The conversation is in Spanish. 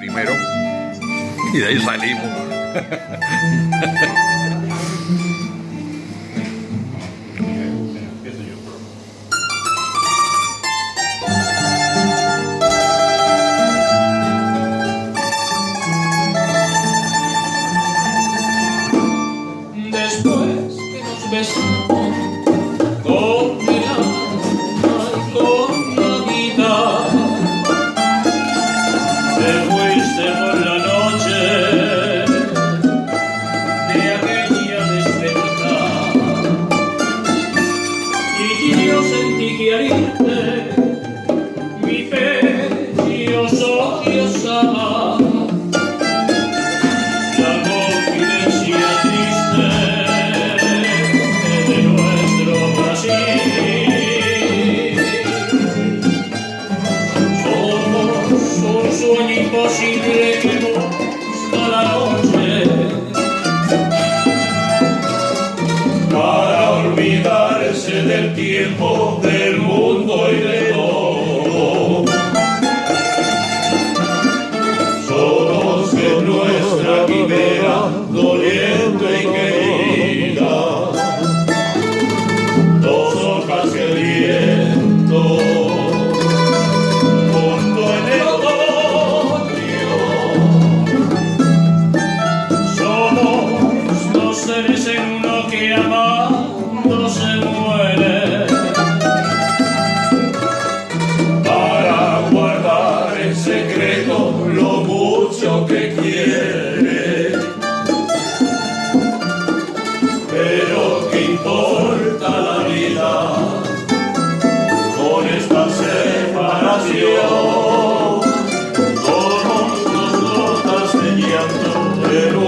primero y de ahí salimos. Después que nos besamos con el alma y con la vida, te fuiste por la noche de aquella despedida, y yo sentí que al irte mi pecho sollozaba. Un sueño imposible que busca la noche para olvidarse del tiempo, del mundo y de todo. Solos en nuestra quimera, doliente y querida, dos hojas que el viento en uno que amando se muere, para guardar en secreto lo mucho que quiere. Pero ¿qué importa la vida con esta separación? Somos dos gotas de llanto, pero